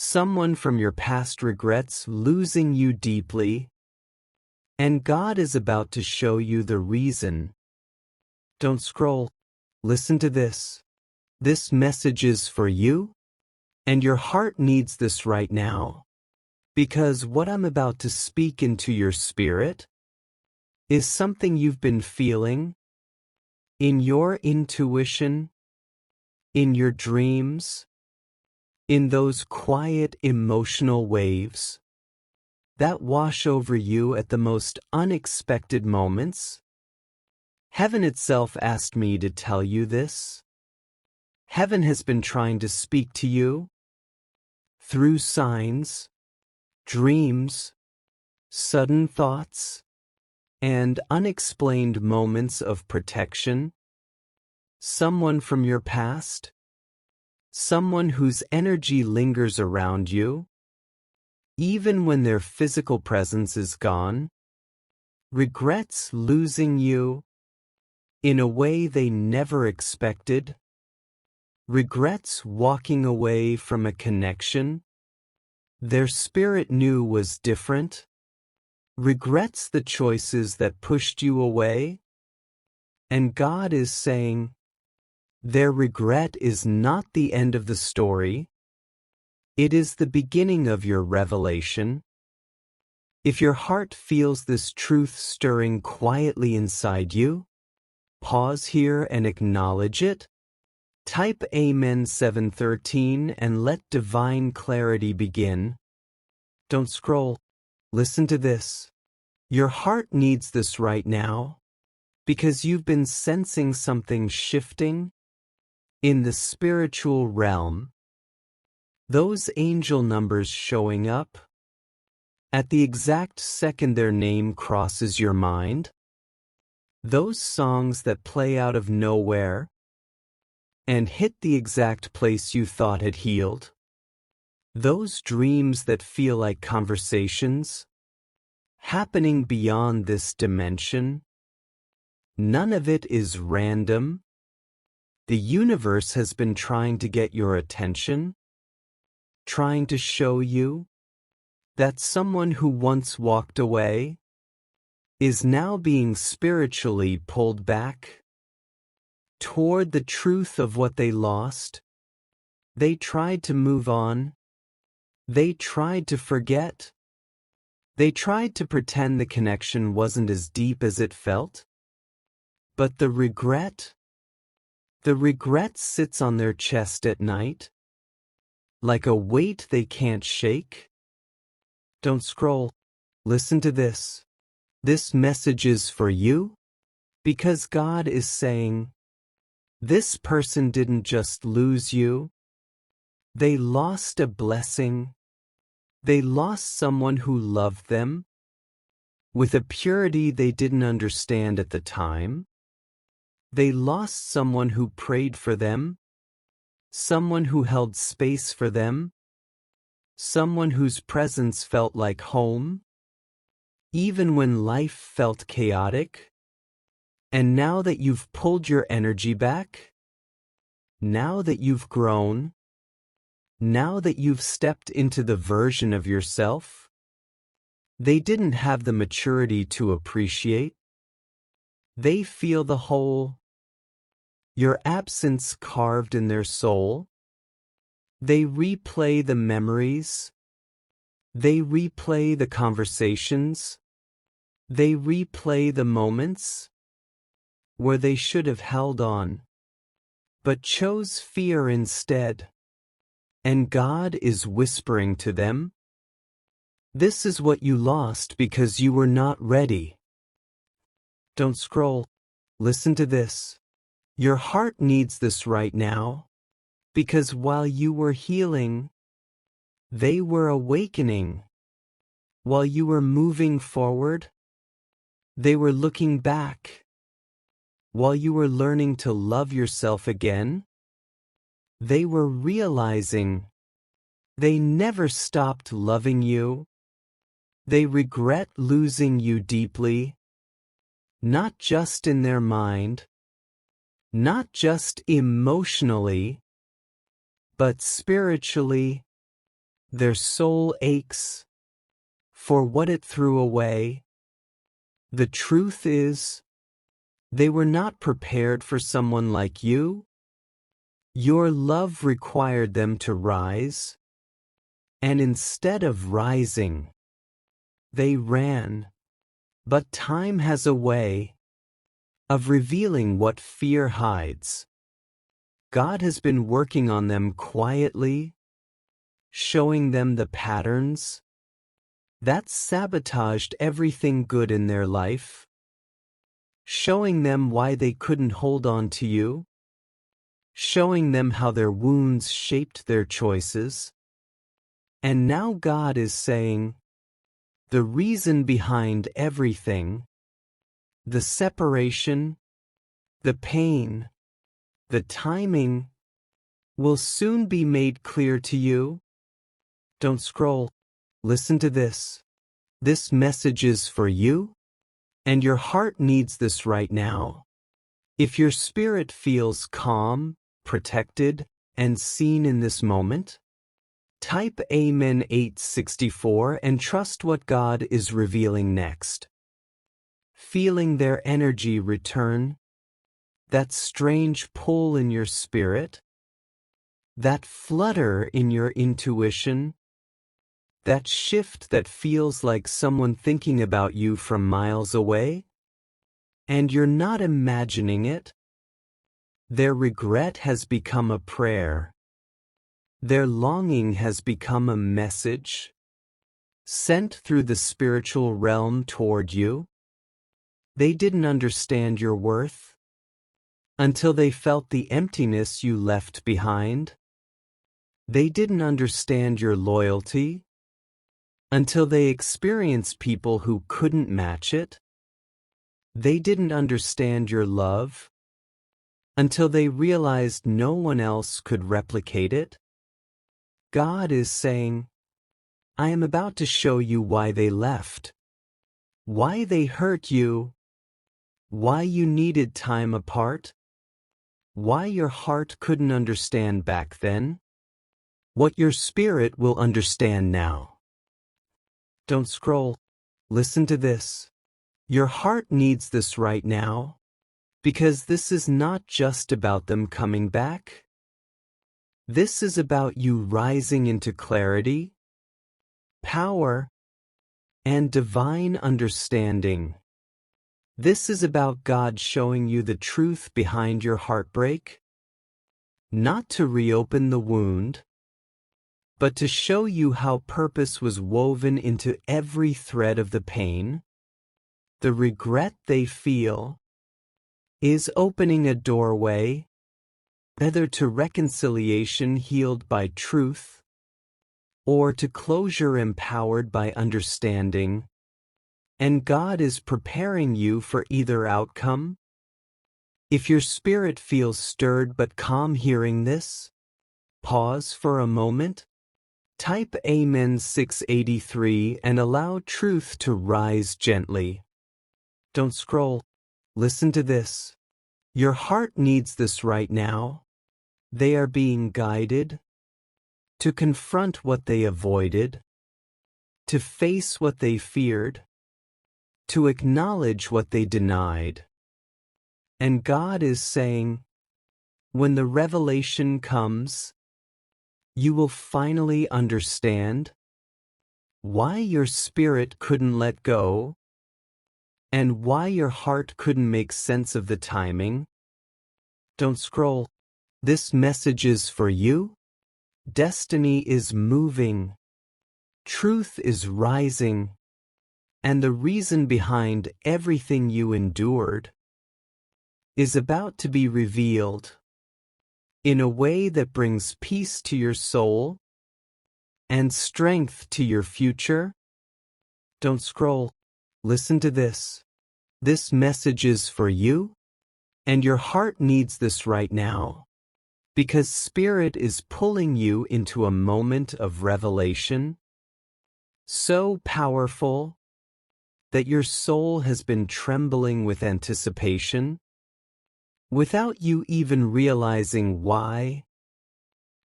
Someone from your past regrets losing you deeply, and God is about to show you the reason. Don't scroll. Listen to this. This message is for you, and your heart needs this right now. Because what I'm about to speak into your spirit is something you've been feeling in your intuition, in your dreams, in those quiet emotional waves that wash over you at the most unexpected moments. Heaven itself asked me to tell you this. Heaven has been trying to speak to you through signs, dreams, sudden thoughts, and unexplained moments of protection. Someone from your past, someone whose energy lingers around you, even when their physical presence is gone, regrets losing you in a way they never expected, regrets walking away from a connection their spirit knew was different, regrets the choices that pushed you away, and God is saying, their regret is not the end of the story. It is the beginning of your revelation. If your heart feels this truth stirring quietly inside you, pause here and acknowledge it. Type Amen 713 and let divine clarity begin. Don't scroll. Listen to this. Your heart needs this right now, because you've been sensing something shifting in the spiritual realm. Those angel numbers showing up at the exact second their name crosses your mind. Those songs that play out of nowhere and hit the exact place you thought had healed. Those dreams that feel like conversations happening beyond this dimension. None of it is random. The universe has been trying to get your attention, trying to show you that someone who once walked away is now being spiritually pulled back toward the truth of what they lost. They tried to move on. They tried to forget. They tried to pretend the connection wasn't as deep as it felt. But the regret sits on their chest at night, like a weight they can't shake. Don't scroll. Listen to this. This message is for you, because God is saying, this person didn't just lose you. They lost a blessing. They lost someone who loved them with a purity they didn't understand at the time. They lost someone who prayed for them, someone who held space for them, someone whose presence felt like home, even when life felt chaotic. And now that you've pulled your energy back, now that you've grown, now that you've stepped into the version of yourself they didn't have the maturity to appreciate, they feel the hole, your absence carved in their soul. They replay the memories. They replay the conversations. They replay the moments where they should have held on, but chose fear instead. And God is whispering to them, this is what you lost because you were not ready. Don't scroll. Listen to this. Your heart needs this right now, because while you were healing, they were awakening. While you were moving forward, they were looking back. While you were learning to love yourself again, they were realizing they never stopped loving you. They regret losing you deeply, not just in their mind, not just emotionally, but spiritually, Their soul aches for what it threw away. The truth is, they were not prepared for someone like you. Your love required them to rise, and instead of rising, they ran. But time has a way of revealing what fear hides. God has been working on them quietly, showing them the patterns that sabotaged everything good in their life, showing them why they couldn't hold on to you, showing them how their wounds shaped their choices. And now God is saying, the reason behind everything, the separation, the pain, the timing, will soon be made clear to you. Don't scroll. Listen to this. This message is for you, and your heart needs this right now. If your spirit feels calm, protected, and seen in this moment, type Amen 864 and trust what God is revealing next. Feeling their energy return, that strange pull in your spirit, that flutter in your intuition, that shift that feels like someone thinking about you from miles away, and you're not imagining it. Their regret has become a prayer. Their longing has become a message sent through the spiritual realm toward you. They didn't understand your worth until they felt the emptiness you left behind. They didn't understand your loyalty until they experienced people who couldn't match it. They didn't understand your love until they realized no one else could replicate it. God is saying, I am about to show you why they left, why they hurt you, why you needed time apart, why your heart couldn't understand back then, what your spirit will understand now. Don't scroll. Listen to this. Your heart needs this right now, because this is not just about them coming back. This is about you rising into clarity, power, and divine understanding. This is about God showing you the truth behind your heartbreak, not to reopen the wound, but to show you how purpose was woven into every thread of the pain. The regret they feel is opening a doorway, whether to reconciliation healed by truth, or to closure empowered by understanding. And God is preparing you for either outcome. If your spirit feels stirred but calm hearing this, pause for a moment. Type Amen 683 and allow truth to rise gently. Don't scroll. Listen to this. Your heart needs this right now. They are being guided to confront what they avoided, to face what they feared, to acknowledge what they denied. And God is saying, when the revelation comes, you will finally understand why your spirit couldn't let go and why your heart couldn't make sense of the timing. Don't scroll. This message is for you. Destiny is moving. Truth is rising. And the reason behind everything you endured is about to be revealed in a way that brings peace to your soul and strength to your future. Don't scroll. Listen to this. This message is for you, and your heart needs this right now, because Spirit is pulling you into a moment of revelation, so powerful that your soul has been trembling with anticipation, without you even realizing why.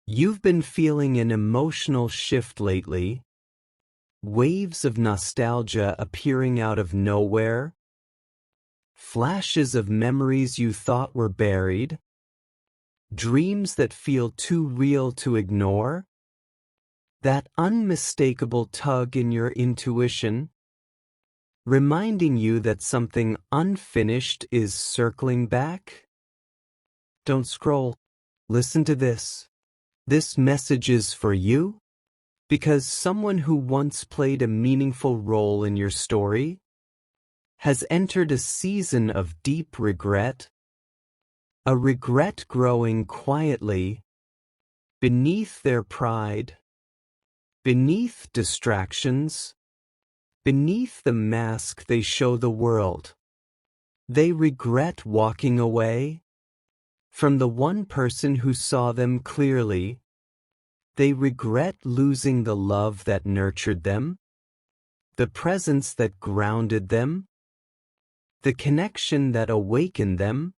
You've been feeling an emotional shift lately, waves of nostalgia appearing out of nowhere, flashes of memories you thought were buried, dreams that feel too real to ignore, that unmistakable tug in your intuition, reminding you that something unfinished is circling back. Don't scroll. Listen to this. This message is for you, because someone who once played a meaningful role in your story has entered a season of deep regret, a regret growing quietly beneath their pride, beneath distractions, beneath the mask they show the world. They regret walking away from the one person who saw them clearly. They regret losing the love that nurtured them, the presence that grounded them, the connection that awakened them.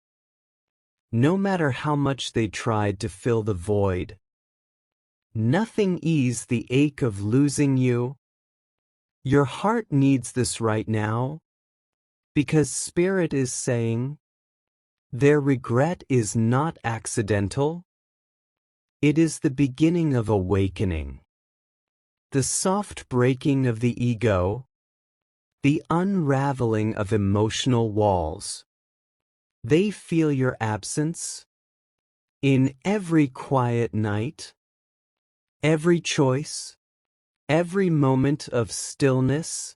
No matter how much they tried to fill the void, nothing eased the ache of losing you. Your heart needs this right now, because Spirit is saying, their regret is not accidental. It is the beginning of awakening. The soft breaking of the ego, the unraveling of emotional walls. They feel your absence in every quiet night, every choice, every moment of stillness.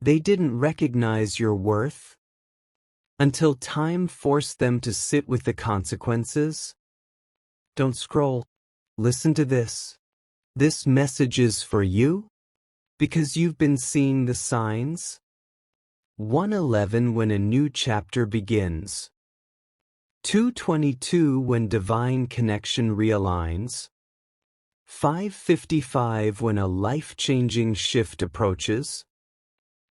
They didn't recognize your worth until time forced them to sit with the consequences. Don't scroll. Listen to this. This message is for you, because you've been seeing the signs. 1:11 when a new chapter begins. 2:22 when divine connection realigns. 5:55 when a life-changing shift approaches.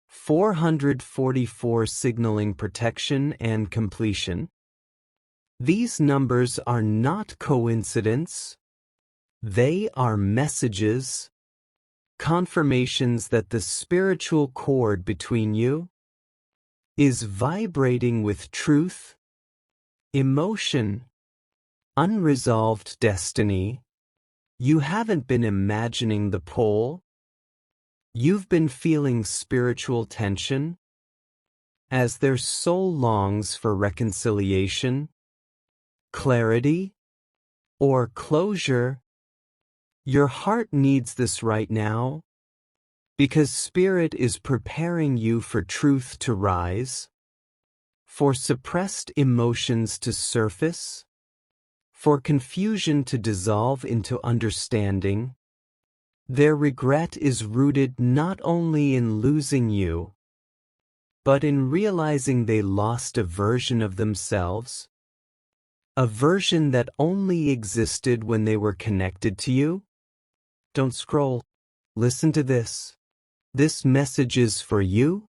444 signaling protection and completion. These numbers are not coincidence. They are messages, confirmations that the spiritual cord between you is vibrating with truth, emotion, unresolved destiny. You haven't been imagining the pull. You've been feeling spiritual tension as their soul longs for reconciliation, clarity, or closure. Your heart needs this right now, because Spirit is preparing you for truth to rise, for suppressed emotions to surface, for confusion to dissolve into understanding. Their regret is rooted not only in losing you, but in realizing they lost a version of themselves, a version that only existed when they were connected to you. Don't scroll. Listen to this. This message is for you,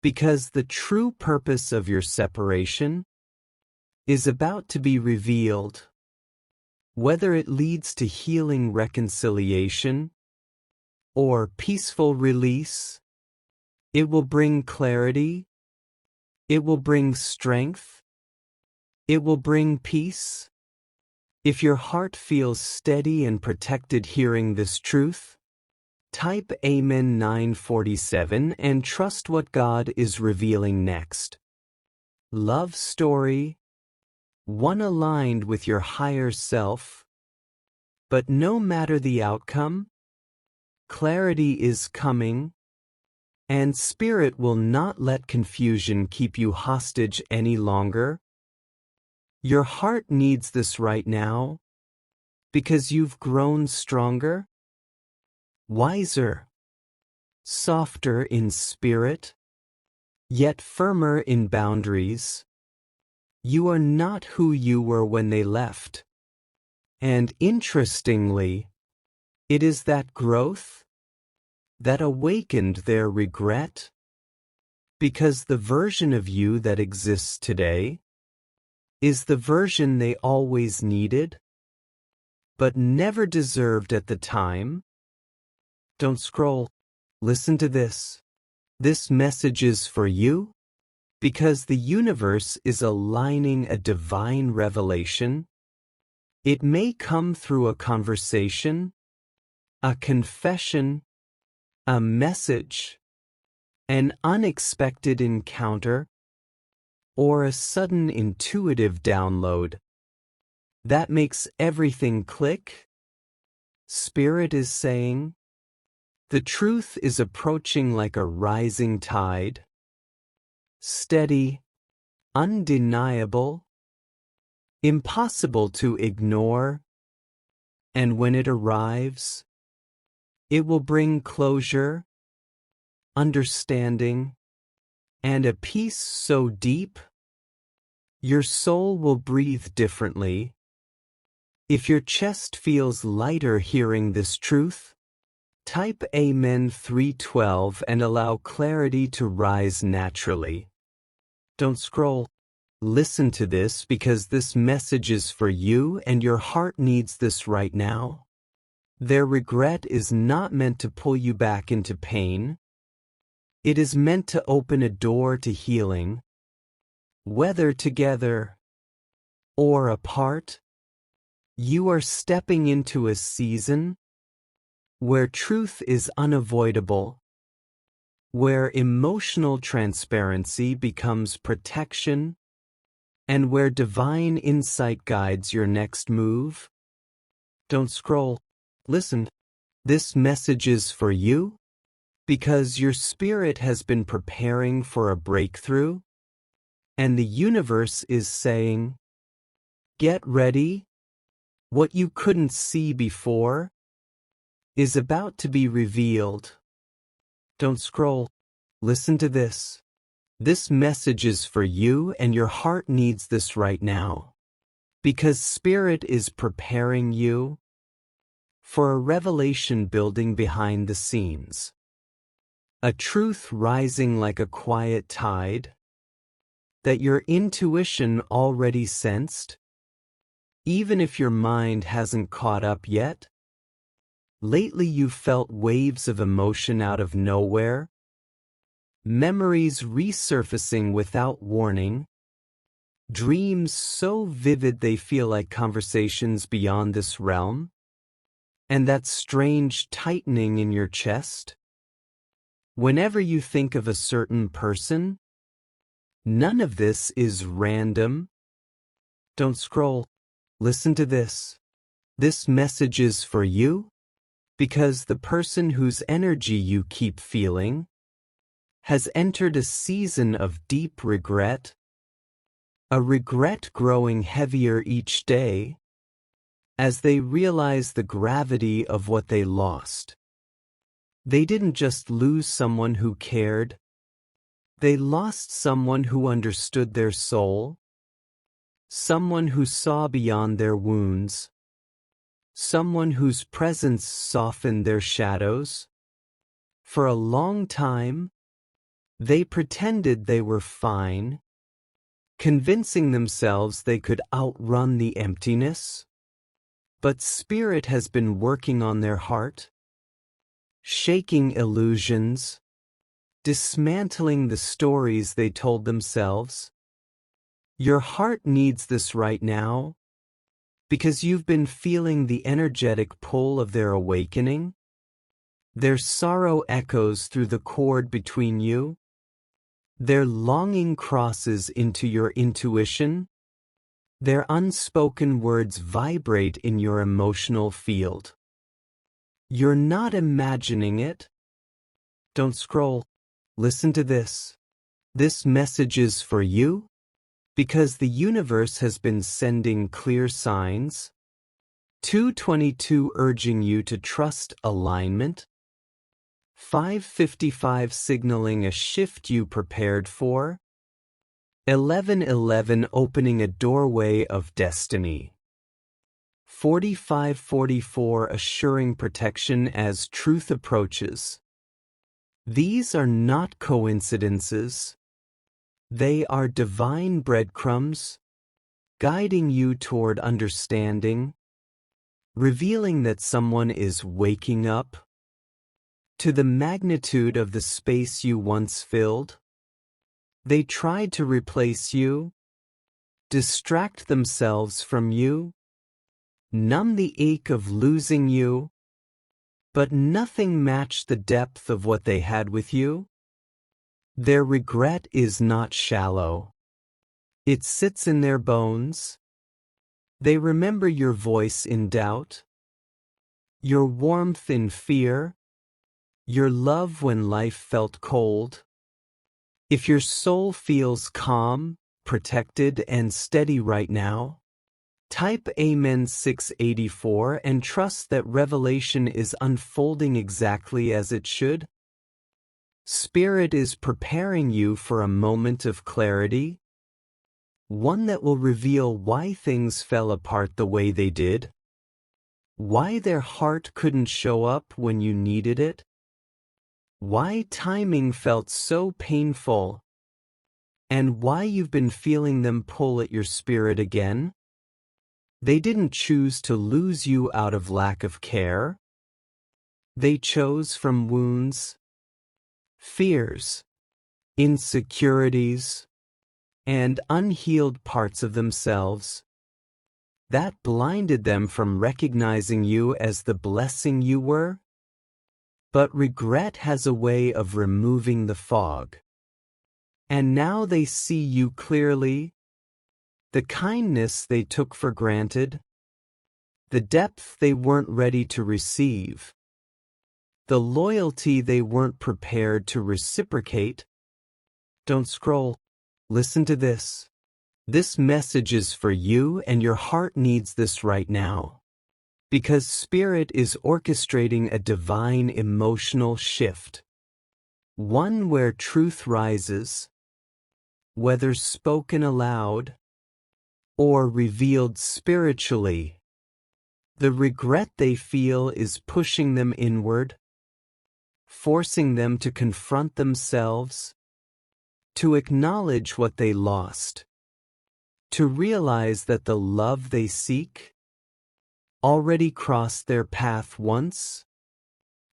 because the true purpose of your separation is about to be revealed. Whether it leads to healing reconciliation or peaceful release, it will bring clarity, it will bring strength, it will bring peace. If your heart feels steady and protected hearing this truth, type Amen 947 and trust what God is revealing next. Love story, one aligned with your higher self. But no matter the outcome, clarity is coming, and Spirit will not let confusion keep you hostage any longer. Your heart needs this right now, because you've grown stronger, wiser, softer in spirit, yet firmer in boundaries. You are not who you were when they left. And interestingly, it is that growth that awakened their regret, because the version of you that exists today is the version they always needed. but never deserved at the time. Don't scroll. Listen to this. This message is for you because the universe is aligning a divine revelation. It may come through a conversation, a confession, a message, an unexpected encounter, or a sudden intuitive download. That makes everything click. Spirit is saying, the truth is approaching like a rising tide. Steady, undeniable, impossible to ignore, and when it arrives, it will bring closure, understanding, and a peace so deep, your soul will breathe differently. If your chest feels lighter hearing this truth, type Amen 312 and allow clarity to rise naturally. Don't scroll. Listen to this because this message is for you and your heart needs this right now. Their regret is not meant to pull you back into pain. It is meant to open a door to healing. Whether together or apart, you are stepping into a season where truth is unavoidable, where emotional transparency becomes protection, and where divine insight guides your next move. Don't scroll. Listen. This message is for you because your spirit has been preparing for a breakthrough, and the universe is saying, get ready. What you couldn't see before is about to be revealed. Don't scroll. Listen to this. This message is for you and your heart needs this right now. Because Spirit is preparing you for a revelation building behind the scenes. A truth rising like a quiet tide that your intuition already sensed, even if your mind hasn't caught up yet. Lately you've felt waves of emotion out of nowhere, memories resurfacing without warning, dreams so vivid they feel like conversations beyond this realm, and that strange tightening in your chest. Whenever you think of a certain person, none of this is random. Don't scroll. Listen to this. This message is for you because the person whose energy you keep feeling has entered a season of deep regret, a regret growing heavier each day as they realize the gravity of what they lost. They didn't just lose someone who cared, they lost someone who understood their soul, someone who saw beyond their wounds, someone whose presence softened their shadows. For a long time, they pretended they were fine, convincing themselves they could outrun the emptiness. But Spirit has been working on their heart, shaking illusions, dismantling the stories they told themselves. Your heart needs this right now, because you've been feeling the energetic pull of their awakening. Their sorrow echoes through the cord between you. Their longing crosses into your intuition. Their unspoken words vibrate in your emotional field. You're not imagining it. Don't scroll. Listen to this. This message is for you because the universe has been sending clear signs. 222 urging you to trust alignment. 555 signaling a shift you prepared for. 1111 opening a doorway of destiny. 4544 assuring protection as truth approaches. These are not coincidences. They are divine breadcrumbs, guiding you toward understanding, revealing that someone is waking up to the magnitude of the space you once filled. They tried to replace you, distract themselves from you, numb the ache of losing you, but nothing matched the depth of what they had with you. Their regret is not shallow. It sits in their bones. They remember your voice in doubt, your warmth in fear, your love when life felt cold. If your soul feels calm, protected, and steady right now, type Amen 684 and trust that revelation is unfolding exactly as it should. Spirit is preparing you for a moment of clarity, one that will reveal why things fell apart the way they did, why their heart couldn't show up when you needed it, why timing felt so painful, and why you've been feeling them pull at your spirit again. They didn't choose to lose you out of lack of care. They chose from wounds, fears, insecurities, and unhealed parts of themselves that blinded them from recognizing you as the blessing you were. But regret has a way of removing the fog. And now they see you clearly, the kindness they took for granted, the depth they weren't ready to receive, the loyalty they weren't prepared to reciprocate. Don't scroll. Listen to this. This message is for you, and your heart needs this right now. Because Spirit is orchestrating a divine emotional shift. One where truth rises, whether spoken aloud or revealed spiritually. The regret they feel is pushing them inward, forcing them to confront themselves, to acknowledge what they lost, to realize that the love they seek already crossed their path once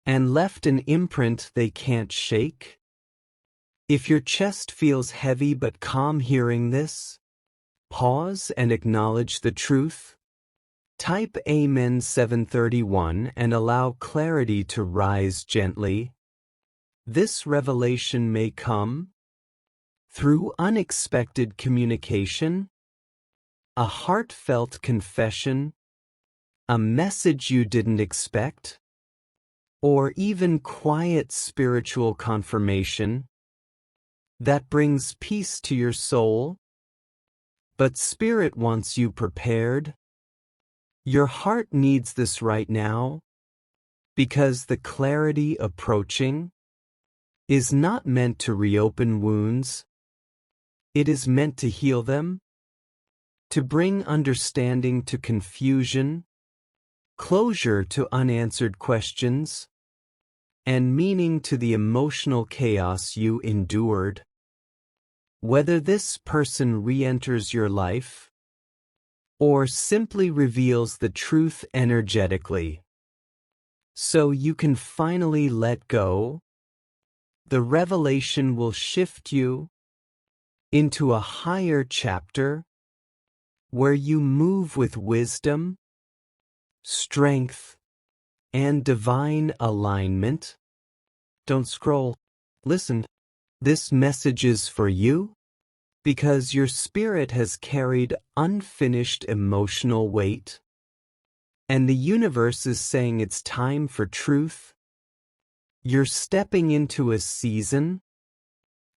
and left an imprint they can't shake. If your chest feels heavy but calm hearing this, pause and acknowledge the truth. Type Amen 731 and allow clarity to rise gently. This revelation may come through unexpected communication, a heartfelt confession, a message you didn't expect, or even quiet spiritual confirmation that brings peace to your soul. But Spirit wants you prepared. Your heart needs this right now, because the clarity approaching is not meant to reopen wounds. It is meant to heal them, to bring understanding to confusion, closure to unanswered questions, and meaning to the emotional chaos you endured. Whether this person re-enters your life or simply reveals the truth energetically, so you can finally let go, the revelation will shift you into a higher chapter where you move with wisdom, strength, and divine alignment. Don't scroll. Listen. This message is for you because your spirit has carried unfinished emotional weight, and the universe is saying it's time for truth. You're stepping into a season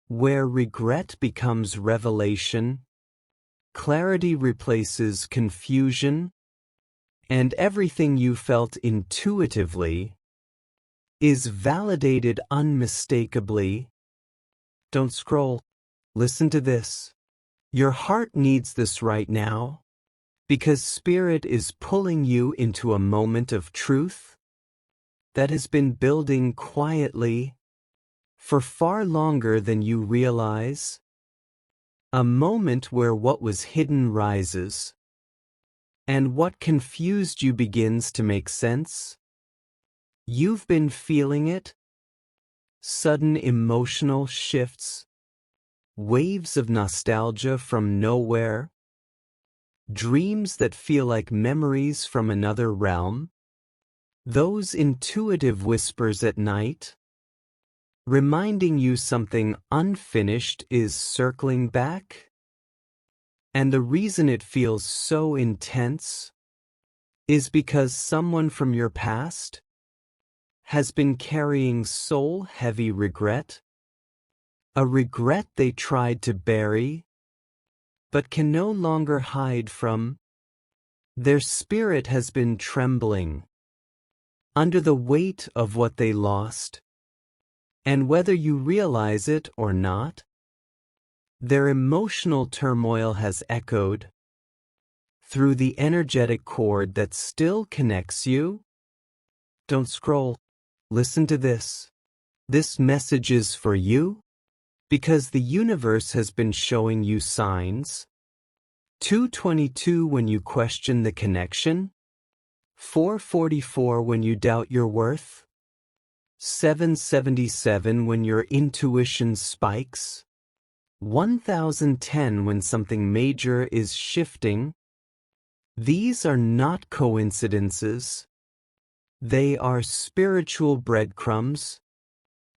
where regret becomes revelation, clarity replaces confusion, and everything you felt intuitively is validated unmistakably. Don't scroll. Listen to this. Your heart needs this right now, because Spirit is pulling you into a moment of truth that has been building quietly for far longer than you realize. A moment where what was hidden rises, And what confused you begins to make sense. You've been feeling it? Sudden emotional shifts, waves of nostalgia from nowhere, dreams that feel like memories from another realm, those intuitive whispers at night, reminding you something unfinished is circling back. And the reason it feels so intense is because someone from your past has been carrying soul-heavy regret, a regret they tried to bury, but can no longer hide from. Their spirit has been trembling under the weight of what they lost, and whether you realize it or not, their emotional turmoil has echoed through the energetic cord that still connects you. Don't scroll. Listen to this. This message is for you because the universe has been showing you signs. 222 when you question the connection. 444 when you doubt your worth. 777 when your intuition spikes. 1010 when something major is shifting. These are not coincidences. They are spiritual breadcrumbs,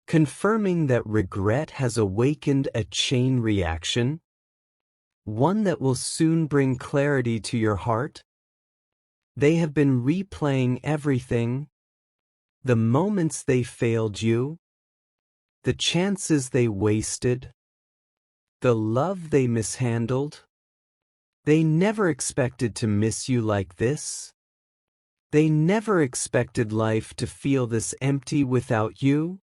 confirming that regret has awakened a chain reaction, one that will soon bring clarity to your heart. They have been replaying everything, the moments they failed you, the chances they wasted, the love they mishandled. They never expected to miss you like this. They never expected life to feel this empty without you.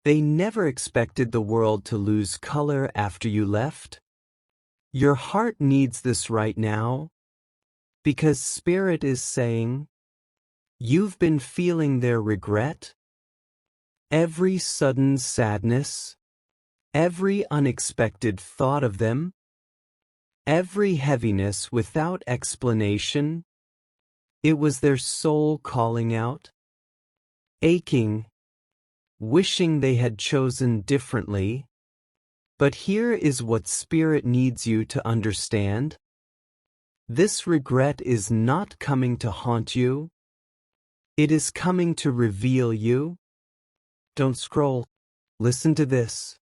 They never expected the world to lose color after you left. Your heart needs this right now, because Spirit is saying, you've been feeling their regret, every sudden sadness, every unexpected thought of them, every heaviness without explanation. It was their soul calling out, aching, wishing they had chosen differently. But here is what Spirit needs you to understand. This regret is not coming to haunt you. It is coming to reveal you. Don't scroll. Listen to this.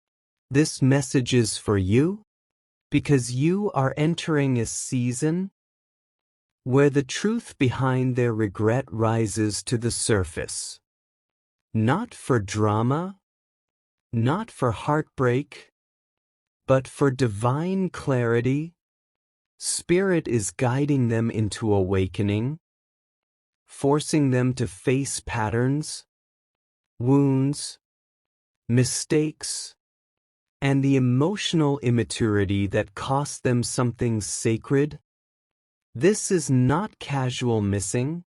This message is for you because you are entering a season where the truth behind their regret rises to the surface. Not for drama, not for heartbreak, but for divine clarity. Spirit is guiding them into awakening, forcing them to face patterns, wounds, mistakes, and the emotional immaturity that cost them something sacred. This is not casual missing.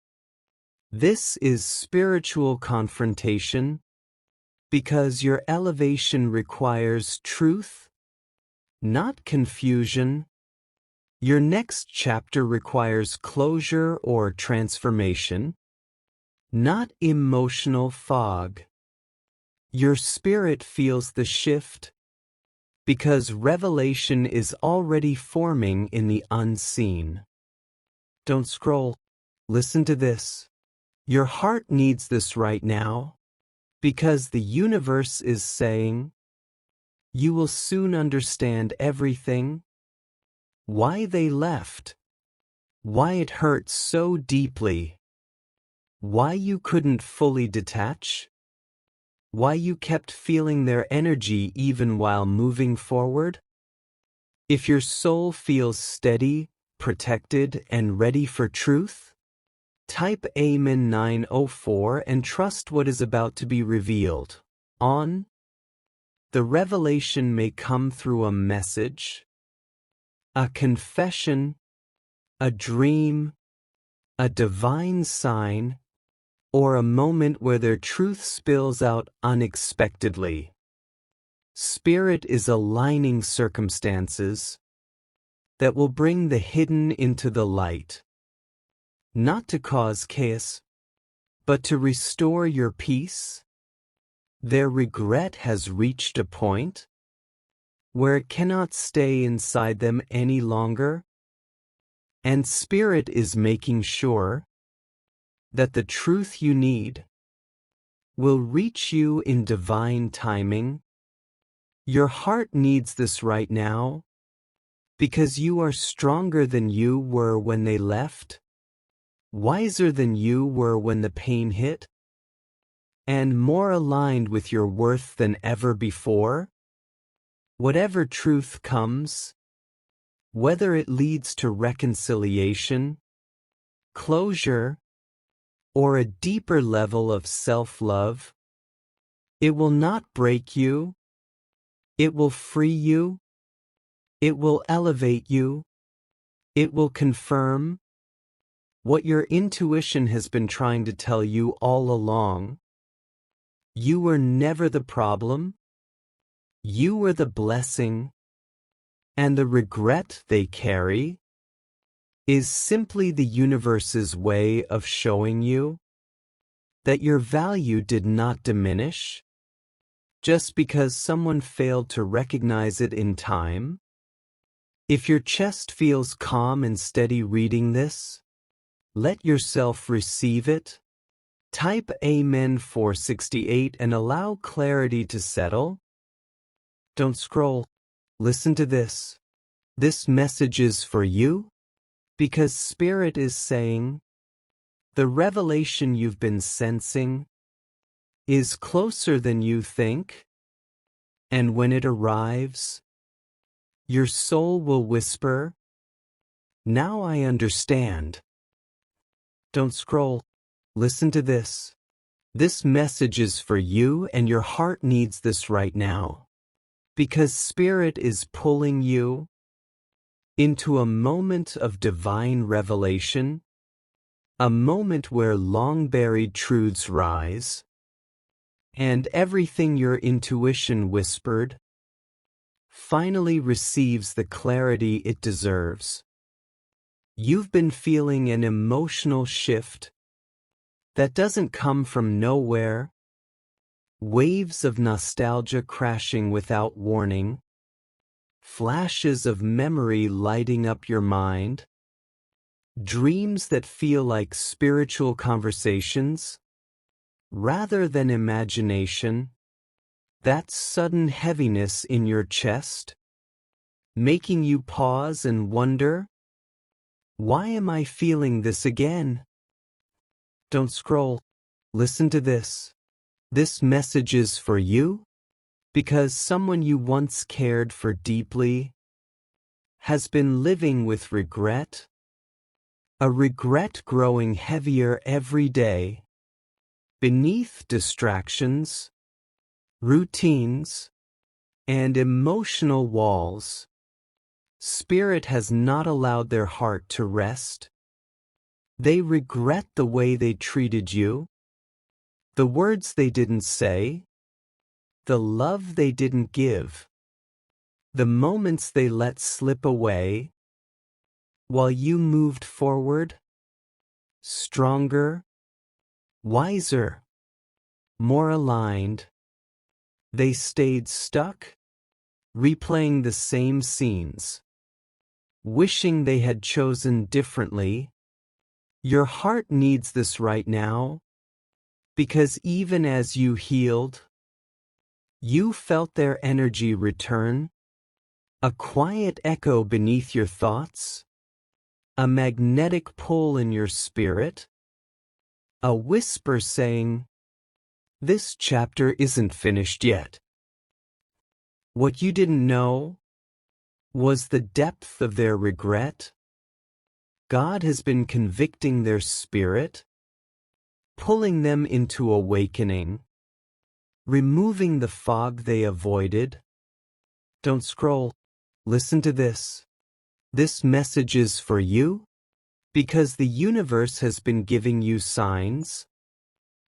This is spiritual confrontation, because your elevation requires truth, not confusion. Your next chapter requires closure or transformation, not emotional fog. Your spirit feels the shift, because revelation is already forming in the unseen. Don't scroll. Listen to this. Your heart needs this right now, because the universe is saying, you will soon understand everything. Why they left. Why it hurt so deeply. Why you couldn't fully detach. Why you kept feeling their energy even while moving forward. If your soul feels steady, protected, and ready for truth, type Amen 904 and trust what is about to be revealed. On. The revelation may come through a message, a confession, a dream, a divine sign, or a moment where their truth spills out unexpectedly. Spirit is aligning circumstances that will bring the hidden into the light. not to cause chaos, but to restore your peace. Their regret has reached a point where it cannot stay inside them any longer, and Spirit is making sure that the truth you need will reach you in divine timing. Your heart needs this right now, because you are stronger than you were when they left, wiser than you were when the pain hit, and more aligned with your worth than ever before. Whatever truth comes, whether it leads to reconciliation, closure, or a deeper level of self-love, it will not break you, it will free you, it will elevate you, it will confirm what your intuition has been trying to tell you all along. You were never the problem, you were the blessing, and the regret they carry is simply the universe's way of showing you that your value did not diminish just because someone failed to recognize it in time. If your chest feels calm and steady reading this, let yourself receive it. Type Amen 468 and allow clarity to settle. Don't scroll. Listen to this. This message is for you, because Spirit is saying, the revelation you've been sensing is closer than you think, and when it arrives, your soul will whisper, now I understand. Don't scroll. Listen to this. This message is for you, and your heart needs this right now, because Spirit is pulling you into a moment of divine revelation, a moment where long-buried truths rise, and everything your intuition whispered finally receives the clarity it deserves. You've been feeling an emotional shift that doesn't come from nowhere, waves of nostalgia crashing without warning, flashes of memory lighting up your mind, dreams that feel like spiritual conversations rather than imagination, that sudden heaviness in your chest, making you pause and wonder, why am I feeling this again? Don't scroll. Listen to this. This message is for you, because someone you once cared for deeply has been living with regret, a regret growing heavier every day, beneath distractions, routines, and emotional walls. Spirit has not allowed their heart to rest. They regret the way they treated you, the words they didn't say, the love they didn't give, the moments they let slip away, while you moved forward, stronger, wiser, more aligned. They stayed stuck, replaying the same scenes, wishing they had chosen differently. Your heart needs this right now, because even as you healed, you felt their energy return, a quiet echo beneath your thoughts, a magnetic pull in your spirit, a whisper saying, this chapter isn't finished yet. What you didn't know was the depth of their regret. God has been convicting their spirit, pulling them into awakening, removing the fog they avoided. Don't scroll. Listen to this. This message is for you, because the universe has been giving you signs.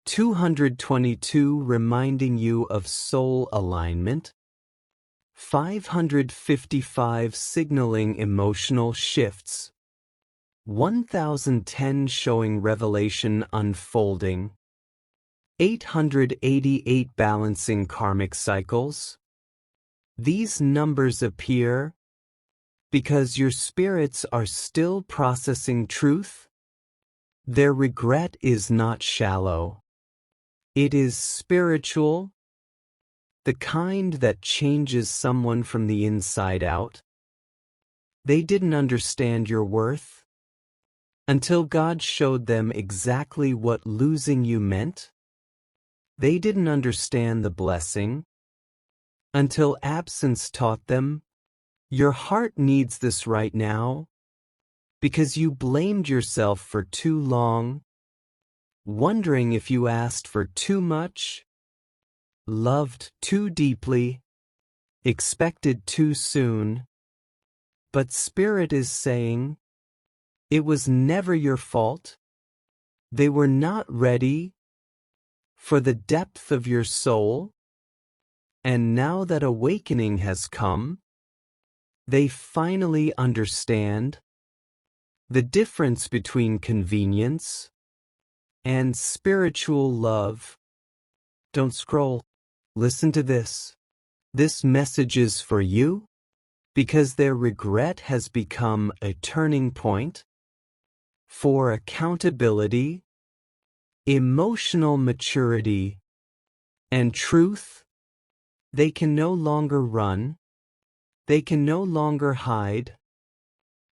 222 reminding you of soul alignment. 555 signaling emotional shifts. 1010 showing revelation unfolding. 888 balancing karmic cycles. These numbers appear because your spirits are still processing truth. Their regret is not shallow. It is spiritual, the kind that changes someone from the inside out. They didn't understand your worth until God showed them exactly what losing you meant. They didn't understand the blessing until absence taught them. Your heart needs this right now because you blamed yourself for too long, wondering if you asked for too much, loved too deeply, expected too soon. But Spirit is saying, it was never your fault. They were not ready for the depth of your soul. And now that awakening has come, they finally understand the difference between convenience and spiritual love. Don't scroll. Listen to this. This message is for you because their regret has become a turning point for accountability, emotional maturity, and truth. They can no longer run. They can no longer hide.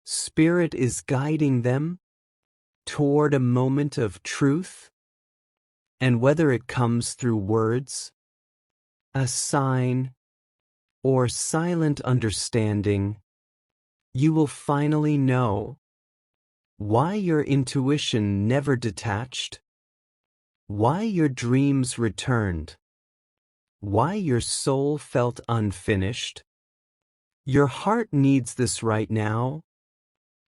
Spirit is guiding them toward a moment of truth, and whether it comes through words, a sign, or silent understanding, you will finally know why your intuition never detached, why your dreams returned, why your soul felt unfinished. Your heart needs this right now,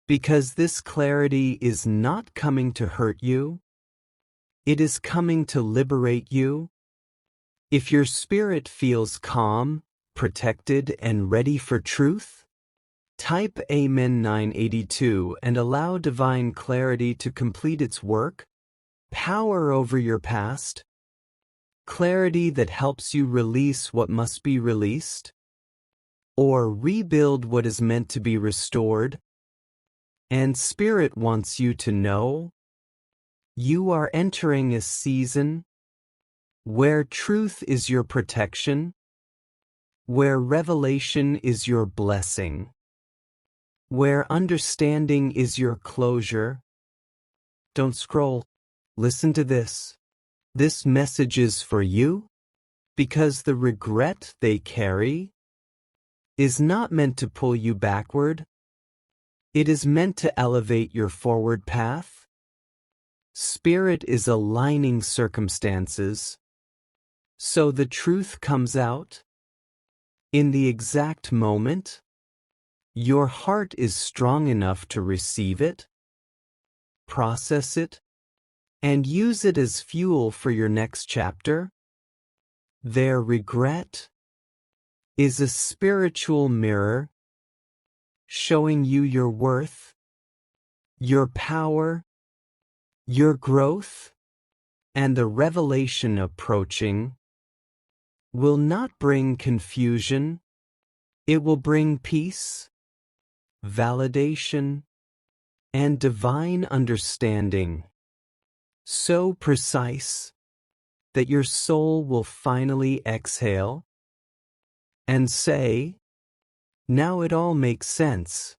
because this clarity is not coming to hurt you. It is coming to liberate you. If your spirit feels calm, protected, and ready for truth, type Amen 982 and allow divine clarity to complete its work. Power over your past. Clarity that helps you release what must be released, or rebuild what is meant to be restored. And Spirit wants you to know you are entering a season where truth is your protection, where revelation is your blessing, where understanding is your closure. Don't scroll. Listen to this. This message is for you because the regret they carry is not meant to pull you backward. It is meant to elevate your forward path. Spirit is aligning circumstances so the truth comes out in the exact moment. Your heart is strong enough to receive it, process it, and use it as fuel for your next chapter. Their regret is a spiritual mirror showing you your worth, your power, your growth, and the revelation approaching will not bring confusion. It will bring peace, validation, and divine understanding, so precise that your soul will finally exhale and say, now it all makes sense.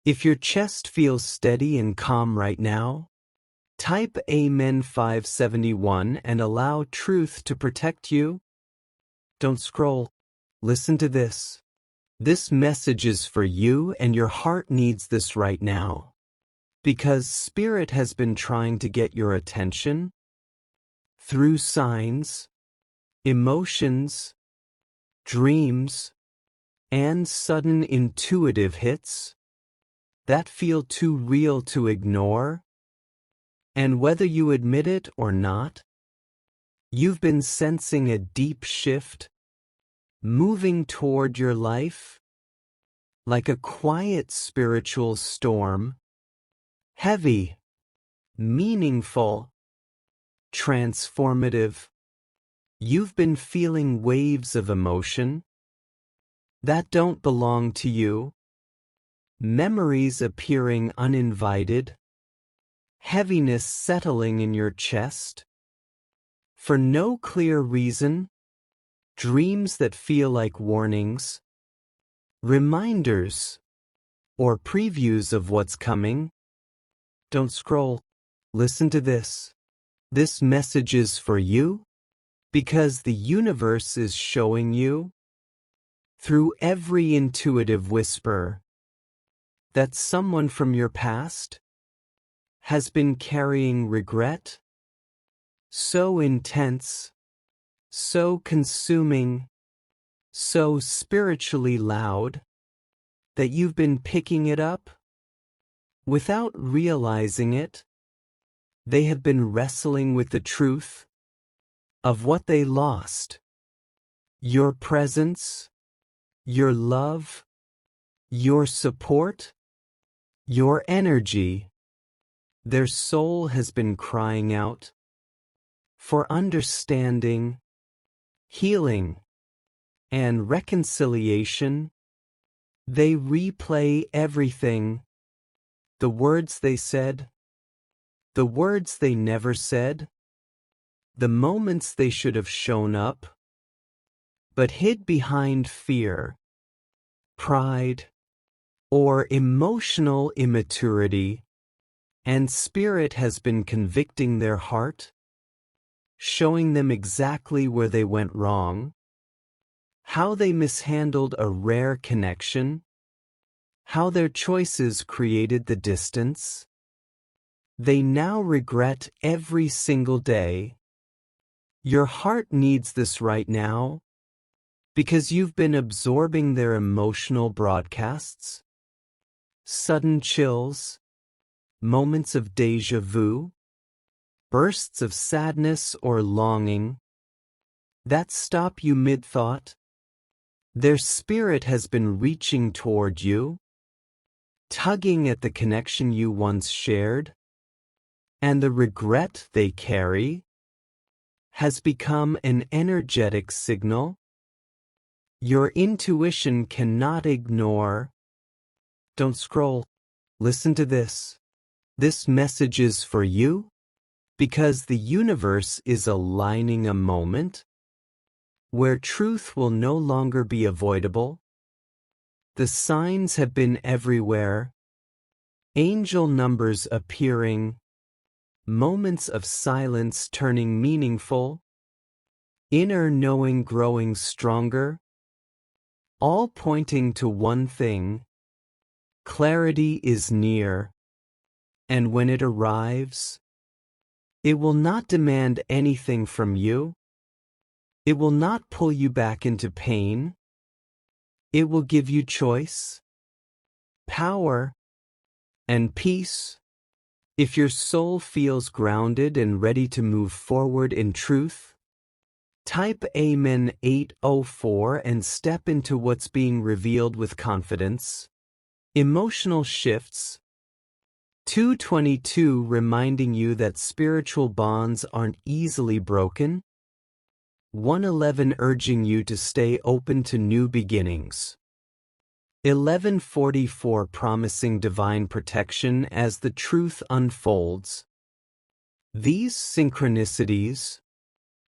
If your chest feels steady and calm right now, type Amen 571 and allow truth to protect you. Don't scroll. Listen to this. This message is for you and your heart needs this right now. Because Spirit has been trying to get your attention through signs, emotions, dreams, and sudden intuitive hits that feel too real to ignore. And whether you admit it or not, you've been sensing a deep shift moving toward your life like a quiet spiritual storm heavy, meaningful, transformative. You've been feeling waves of emotion that don't belong to you, memories appearing uninvited, heaviness settling in your chest. For no clear reason, dreams that feel like warnings, reminders, or previews of what's coming. Don't scroll. Listen to this. This message is for you because the universe is showing you, through every intuitive whisper, that someone from your past has been carrying regret, so intense, so consuming, so spiritually loud, that you've been picking it up. Without realizing it, they have been wrestling with the truth of what they lost. Your presence, your love, your support, your energy. Their soul has been crying out for understanding, healing, and reconciliation. They replay everything. The words they said, the words they never said, the moments they should have shown up, but hid behind fear, pride, or emotional immaturity, and Spirit has been convicting their heart, showing them exactly where they went wrong, how they mishandled a rare connection, how their choices created the distance. They now regret every single day. Your heart needs this right now, because you've been absorbing their emotional broadcasts. Sudden chills, moments of déjà vu, bursts of sadness or longing that stop you mid-thought. Their spirit has been reaching toward you, tugging at the connection you once shared, and the regret they carry has become an energetic signal your intuition cannot ignore. Don't scroll. Listen to this. This message is for you because the universe is aligning a moment where truth will no longer be avoidable. The signs have been everywhere. Angel numbers appearing, moments of silence turning meaningful, inner knowing growing stronger, all pointing to one thing: clarity is near, and when it arrives, it will not demand anything from you. It will not pull you back into pain. It will give you choice, power, and peace. If your soul feels grounded and ready to move forward in truth, type Amen 804 and step into what's being revealed with confidence. Emotional shifts. 222 reminding you that spiritual bonds aren't easily broken. 111 urging you to stay open to new beginnings. 1144 promising divine protection as the truth unfolds. These synchronicities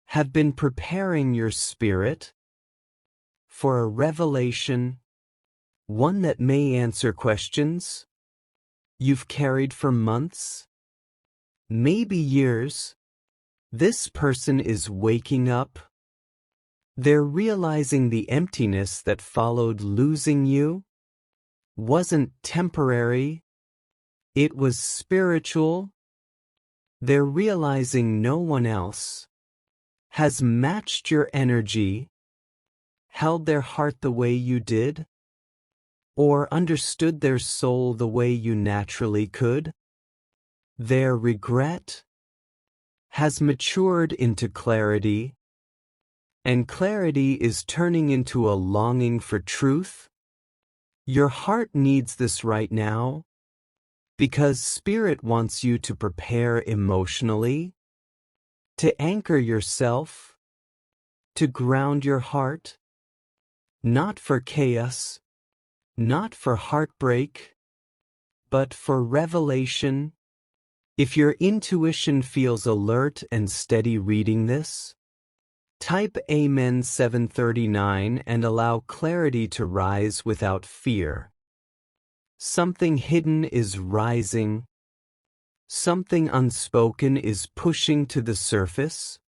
have been preparing your spirit for a revelation, one that may answer questions you've carried for months, maybe years. This person is waking up. They're realizing the emptiness that followed losing you wasn't temporary, it was spiritual. They're realizing no one else has matched your energy, held their heart the way you did, or understood their soul the way you naturally could. Their regret has matured into clarity, and clarity is turning into a longing for truth. Your heart needs this right now, Because Spirit wants you to prepare emotionally, to anchor yourself, to ground your heart, not for chaos, not for heartbreak, but for revelation. If your intuition feels alert and steady reading this, type Amen 739 and allow clarity to rise without fear. Something hidden is rising. Something unspoken is pushing to the surface.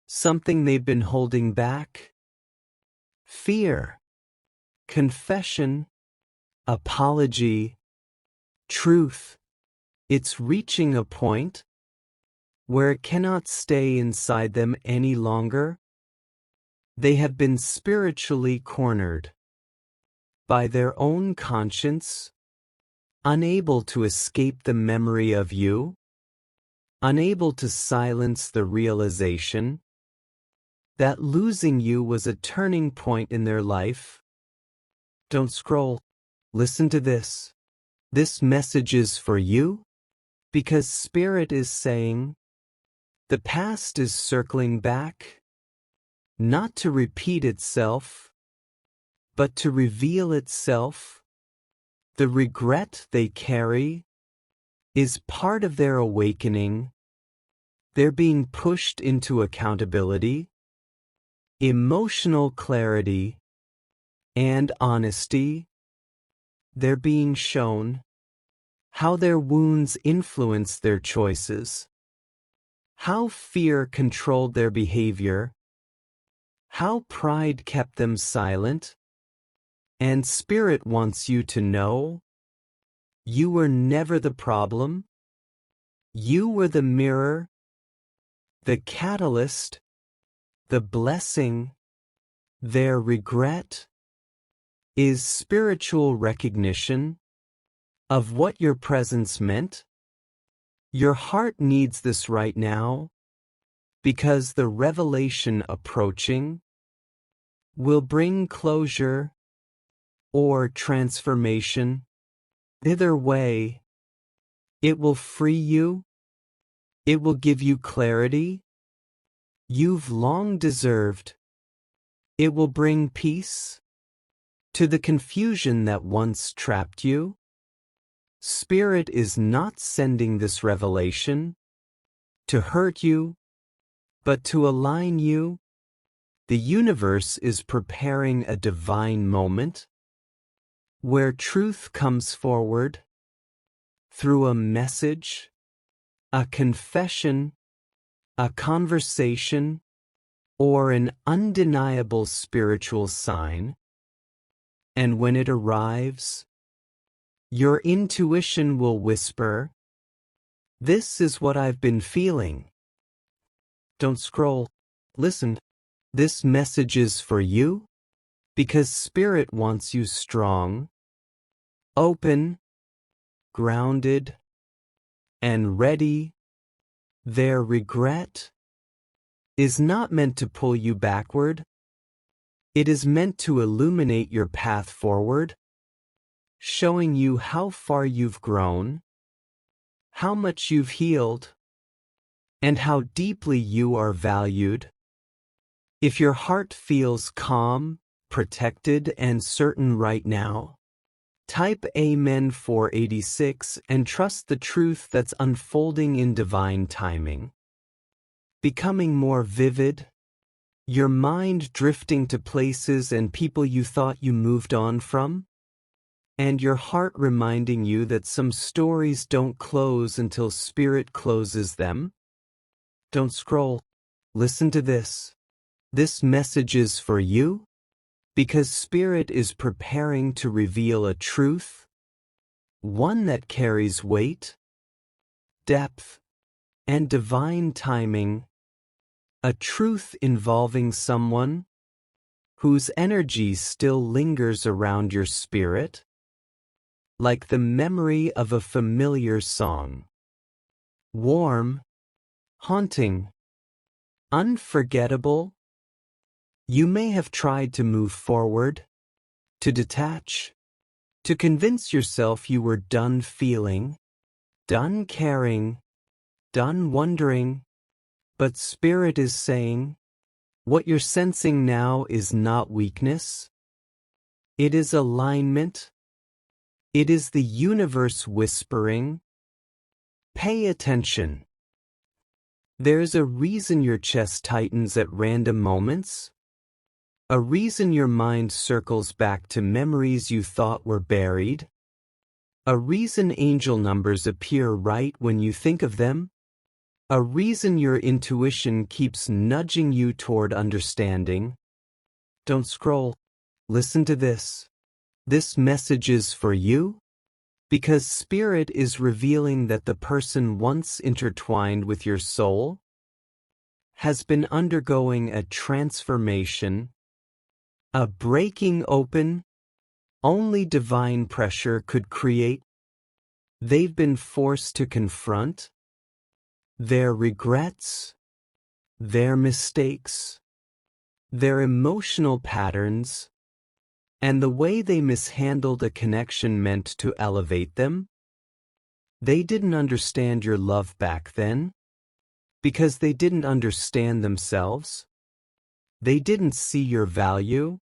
Something they've been holding back. Fear, confession, apology, truth. It's reaching a point where it cannot stay inside them any longer. They have been spiritually cornered by their own conscience, unable to escape the memory of you, unable to silence the realization that losing you was a turning point in their life. Don't scroll. Listen to this. This message is for you, because Spirit is saying, the past is circling back, not to repeat itself, but to reveal itself. The regret they carry is part of their awakening. They're being pushed into accountability, emotional clarity, and honesty. They're being shown how their wounds influence their choices, how fear controlled their behavior, how pride kept them silent. And Spirit wants you to know, you were never the problem. You were the mirror, the catalyst, the blessing. Their regret is spiritual recognition of what your presence meant. Your heart needs this right now, because the revelation approaching will bring closure or transformation. Either way, it will free you. It will give you clarity you've long deserved. It will bring peace to the confusion that once trapped you. Spirit is not sending this revelation to hurt you, but to align you. The universe is preparing a divine moment where truth comes forward through a message, a confession, a conversation, or an undeniable spiritual sign. And when it arrives, your intuition will whisper, "This is what I've been feeling." Don't scroll. Listen. This message is for you, because Spirit wants you strong, open, grounded, and ready. Their regret is not meant to pull you backward. It is meant to illuminate your path forward, showing you how far you've grown, how much you've healed, and how deeply you are valued. If your heart feels calm, protected, and certain right now, type Amen 486 and trust the truth that's unfolding in divine timing. Becoming more vivid, your mind drifting to places and people you thought you moved on from, and your heart reminding you that some stories don't close until Spirit closes them. Don't scroll. Listen to this. This message is for you, because Spirit is preparing to reveal a truth, one that carries weight, depth, and divine timing, a truth involving someone whose energy still lingers around your spirit, like the memory of a familiar song. Warm, haunting, unforgettable. You may have tried to move forward, to detach, to convince yourself you were done feeling, done caring, done wondering, but Spirit is saying, what you're sensing now is not weakness. It is alignment. It is the universe whispering. Pay attention. There's a reason your chest tightens at random moments. A reason your mind circles back to memories you thought were buried. A reason angel numbers appear right when you think of them. A reason your intuition keeps nudging you toward understanding. Don't scroll. Listen to this. This message is for you, because Spirit is revealing that the person once intertwined with your soul has been undergoing a transformation, a breaking open only divine pressure could create. They've been forced to confront their regrets, their mistakes, their emotional patterns, and the way they mishandled a connection meant to elevate them. They didn't understand your love back then, because they didn't understand themselves. They didn't see your value,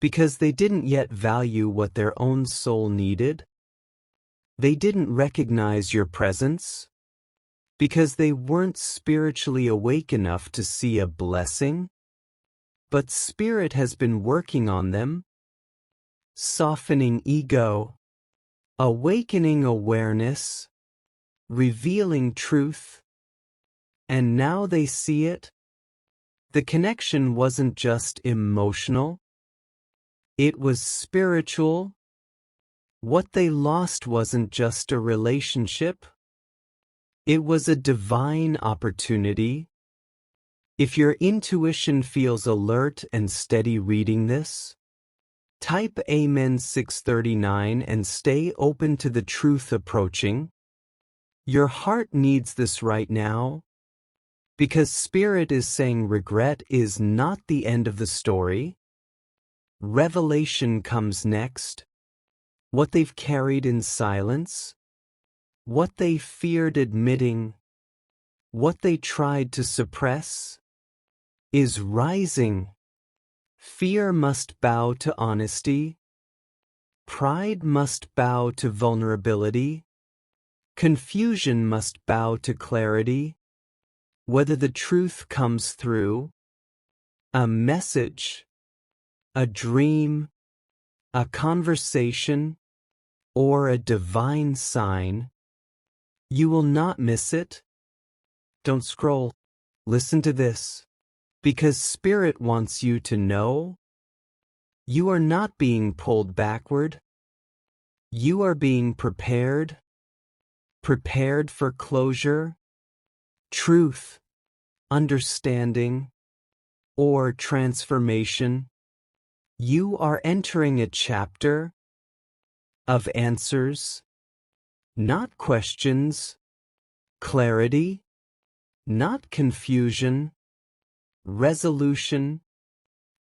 because they didn't yet value what their own soul needed. They didn't recognize your presence, because they weren't spiritually awake enough to see a blessing. But Spirit has been working on them, softening ego, awakening awareness, revealing truth, and now they see it. The connection wasn't just emotional, it was spiritual. What they lost wasn't just a relationship, it was a divine opportunity. If your intuition feels alert and steady reading this, type Amen 639 and stay open to the truth approaching. Your heart needs this right now, because Spirit is saying regret is not the end of the story. Revelation comes next. What they've carried in silence, what they feared admitting, what they tried to suppress, is rising. Fear must bow to honesty. Pride must bow to vulnerability. Confusion must bow to clarity. Whether the truth comes through a message, a dream, a conversation, or a divine sign, you will not miss it. Don't scroll. Listen to this. Because Spirit wants you to know you are not being pulled backward. You are being prepared. Prepared for closure, truth, understanding, or transformation. You are entering a chapter of answers, not questions, clarity, not confusion, resolution,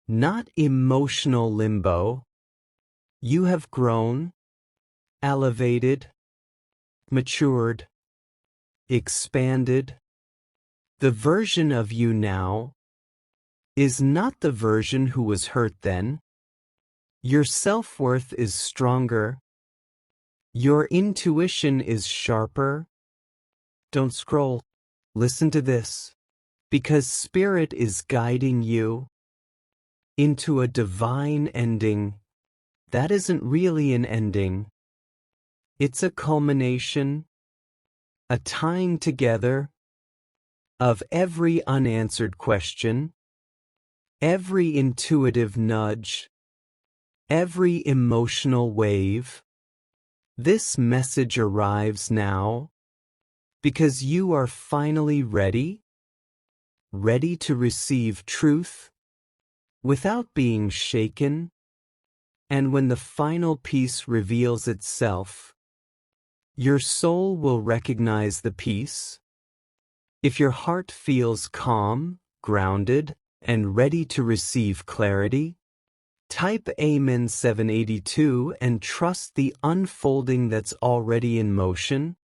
not emotional limbo. You have grown, elevated, matured, expanded. The version of you now is not the version who was hurt then. Your self-worth is stronger. Your intuition is sharper. Don't scroll. Listen to this. Because Spirit is guiding you into a divine ending. That isn't really an ending. It's a culmination, a tying together of every unanswered question, every intuitive nudge, every emotional wave. This message arrives now because you are finally ready to receive truth without being shaken. And when the final piece reveals itself, your soul will recognize the piece. If your heart feels calm, grounded, and ready to receive clarity, type Amen 782 and trust the unfolding that's already in motion.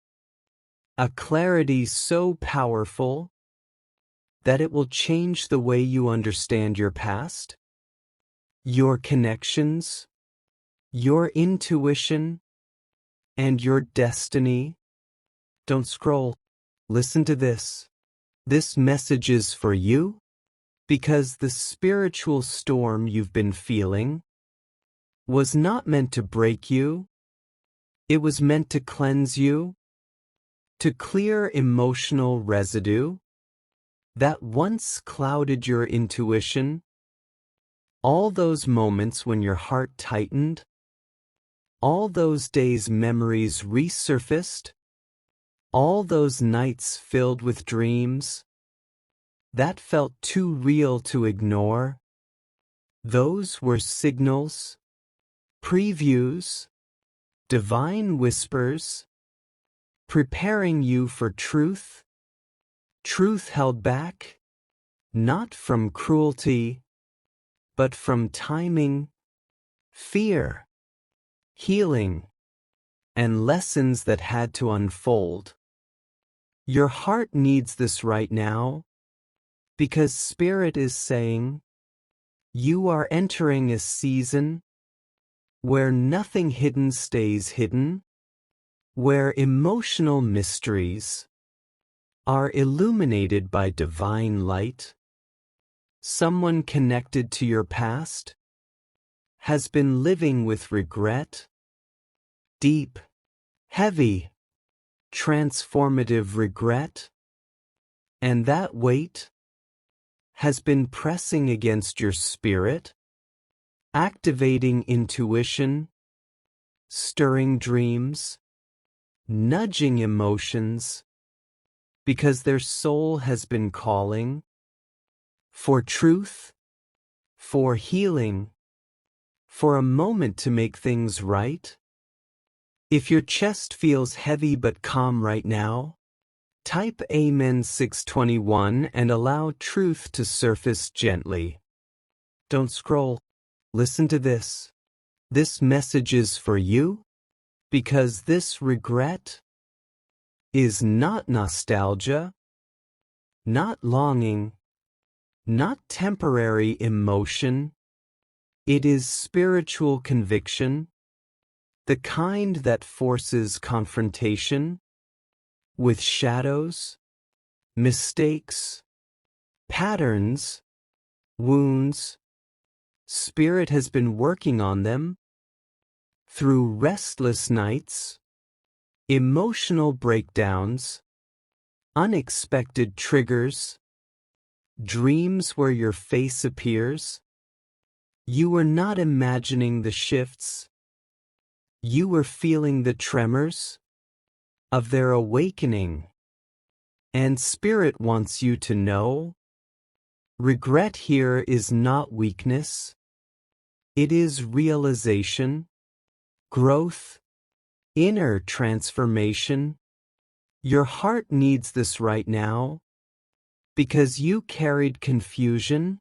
A clarity so powerful that it will change the way you understand your past, your connections, your intuition, and your destiny. Don't scroll. Listen to this. This message is for you because the spiritual storm you've been feeling was not meant to break you. It was meant to cleanse you, to clear emotional residue that once clouded your intuition. All those moments when your heart tightened, all those days memories resurfaced, all those nights filled with dreams that felt too real to ignore. Those were signals, previews, divine whispers, preparing you for truth. Truth held back, not from cruelty, but from timing, fear, healing, and lessons that had to unfold. Your heart needs this right now, because Spirit is saying, you are entering a season where nothing hidden stays hidden, where emotional mysteries are illuminated by divine light. Someone connected to your past has been living with regret, deep, heavy, transformative regret, and that weight has been pressing against your spirit, activating intuition, stirring dreams, nudging emotions, because their soul has been calling for truth, for healing, for a moment to make things right. If your chest feels heavy but calm right now, type Amen 621 and allow truth to surface gently. Don't scroll. Listen to this. This message is for you because this regret is not nostalgia, not longing, not temporary emotion. It is spiritual conviction, the kind that forces confrontation with shadows, mistakes, patterns, wounds. Spirit has been working on them through restless nights, emotional breakdowns, unexpected triggers, dreams where your face appears. You were not imagining the shifts. You were feeling the tremors of their awakening. And Spirit wants you to know, regret here is not weakness. It is realization, growth, inner transformation. Your heart needs this right now because you carried confusion,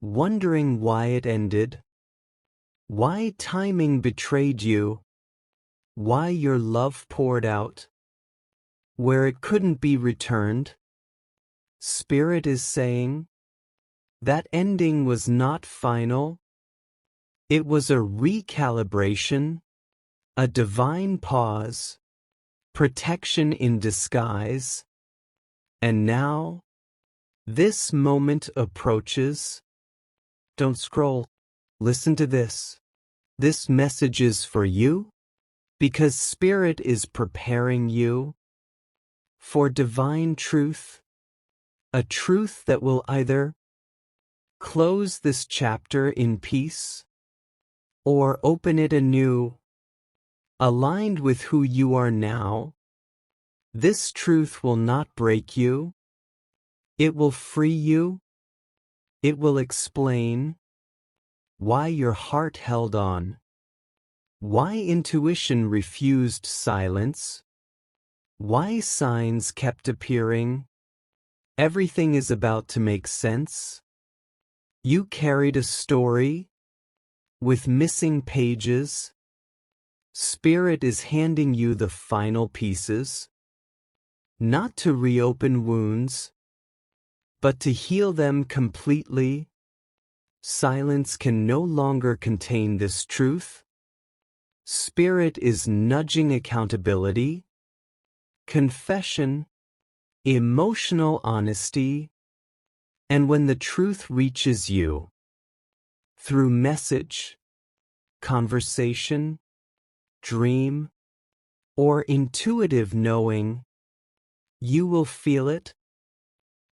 wondering why it ended, why timing betrayed you, why your love poured out where it couldn't be returned. Spirit is saying that ending was not final. It was a recalibration, a divine pause, protection in disguise. And now, this moment approaches. Don't scroll. Listen to this. This message is for you because Spirit is preparing you for divine truth, a truth that will either close this chapter in peace or open it anew, aligned with who you are now. This truth will not break you. It will free you. It will explain why your heart held on, why intuition refused silence, why signs kept appearing. Everything is about to make sense. You carried a story with missing pages. Spirit is handing you the final pieces. not to reopen wounds, but to heal them completely. Silence can no longer contain this truth. Spirit is nudging accountability, confession, emotional honesty, and when the truth reaches you, through message, conversation, dream, or intuitive knowing, you will feel it.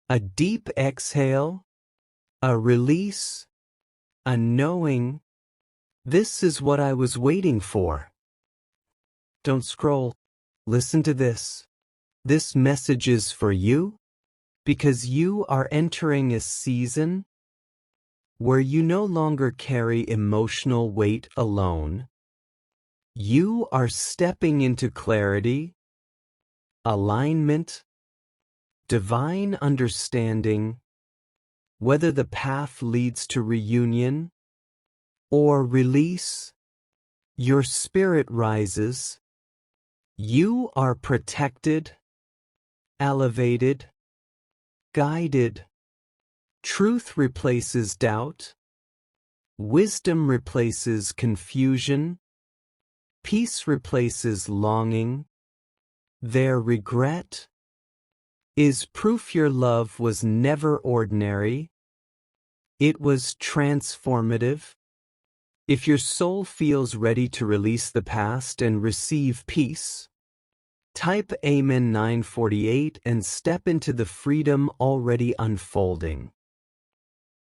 A deep exhale, a release, a knowing. This is what I was waiting for. Don't scroll. Listen to this. This message is for you because you are entering a season where you no longer carry emotional weight alone. You are stepping into clarity, alignment, divine understanding, whether the path leads to reunion or release. Your spirit rises. You are protected, elevated, guided. Truth replaces doubt. Wisdom replaces confusion. Peace replaces longing. Their regret is proof your love was never ordinary. It was transformative. If your soul feels ready to release the past and receive peace, type Amen 948 and step into the freedom already unfolding.